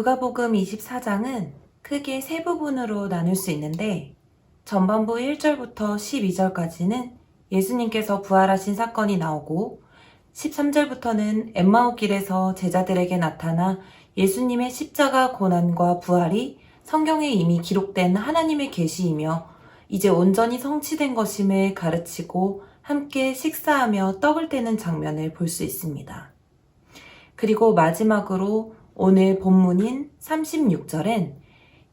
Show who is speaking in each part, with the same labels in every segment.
Speaker 1: 누가복음 24장은 크게 세 부분으로 나눌 수 있는데 전반부 1절부터 12절까지는 예수님께서 부활하신 사건이 나오고 13절부터는 엠마오 길에서 제자들에게 나타나 예수님의 십자가 고난과 부활이 성경에 이미 기록된 하나님의 계시이며 이제 온전히 성취된 것임을 가르치고 함께 식사하며 떡을 떼는 장면을 볼 수 있습니다. 그리고 마지막으로 오늘 본문인 36절엔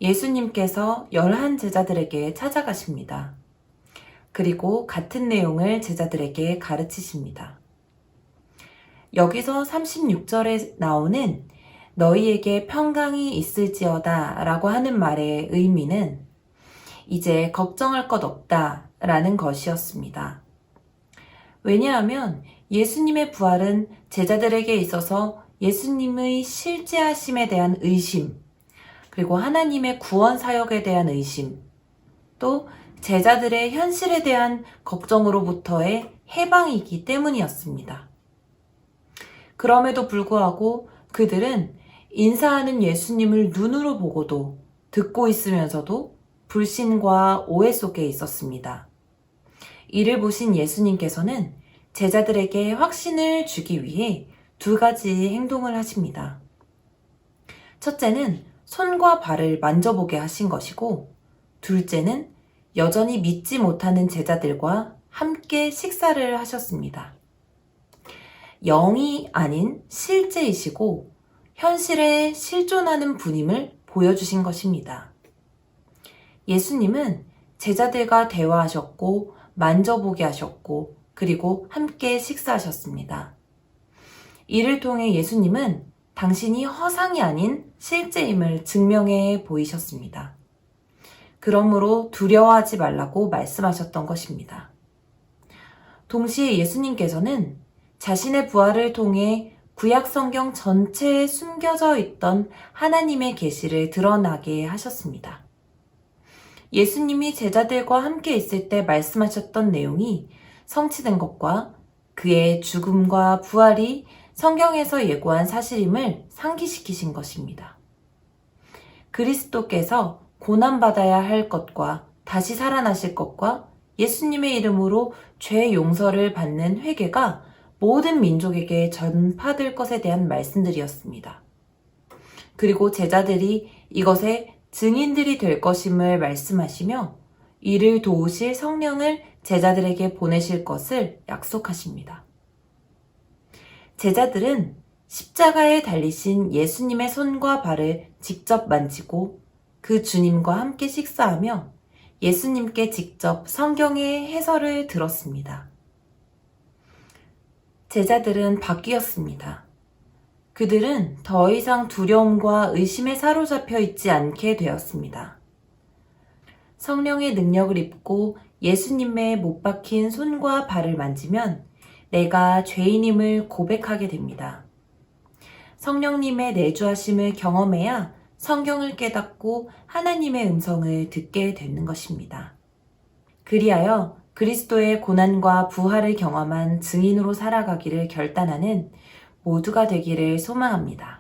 Speaker 1: 예수님께서 11 제자들에게 찾아가십니다. 그리고 같은 내용을 제자들에게 가르치십니다. 여기서 36절에 나오는 너희에게 평강이 있을지어다 라고 하는 말의 의미는 이제 걱정할 것 없다 라는 것이었습니다. 왜냐하면 예수님의 부활은 제자들에게 있어서 예수님의 실제하심에 대한 의심, 그리고 하나님의 구원 사역에 대한 의심, 또 제자들의 현실에 대한 걱정으로부터의 해방이기 때문이었습니다. 그럼에도 불구하고 그들은 인사하는 예수님을 눈으로 보고도 듣고 있으면서도 불신과 오해 속에 있었습니다. 이를 보신 예수님께서는 제자들에게 확신을 주기 위해 2가지 행동을 하십니다. 첫째는 손과 발을 만져보게 하신 것이고, 둘째는 여전히 믿지 못하는 제자들과 함께 식사를 하셨습니다. 영이 아닌 실제이시고 현실에 실존하는 분임을 보여주신 것입니다. 예수님은 제자들과 대화하셨고 만져보게 하셨고 그리고 함께 식사하셨습니다. 이를 통해 예수님은 당신이 허상이 아닌 실제임을 증명해 보이셨습니다. 그러므로 두려워하지 말라고 말씀하셨던 것입니다. 동시에 예수님께서는 자신의 부활을 통해 구약 성경 전체에 숨겨져 있던 하나님의 계시를 드러나게 하셨습니다. 예수님이 제자들과 함께 있을 때 말씀하셨던 내용이 성취된 것과 그의 죽음과 부활이 성경에서 예고한 사실임을 상기시키신 것입니다. 그리스도께서 고난받아야 할 것과 다시 살아나실 것과 예수님의 이름으로 죄 용서를 받는 회개가 모든 민족에게 전파될 것에 대한 말씀들이었습니다. 그리고 제자들이 이것의 증인들이 될 것임을 말씀하시며 이를 도우실 성령을 제자들에게 보내실 것을 약속하십니다. 제자들은 십자가에 달리신 예수님의 손과 발을 직접 만지고 그 주님과 함께 식사하며 예수님께 직접 성경의 해설을 들었습니다. 제자들은 바뀌었습니다. 그들은 더 이상 두려움과 의심에 사로잡혀 있지 않게 되었습니다. 성령의 능력을 입고 예수님의 못 박힌 손과 발을 만지면 내가 죄인임을 고백하게 됩니다. 성령님의 내주하심을 경험해야 성경을 깨닫고 하나님의 음성을 듣게 되는 것입니다. 그리하여 그리스도의 고난과 부활을 경험한 증인으로 살아가기를 결단하는 모두가 되기를 소망합니다.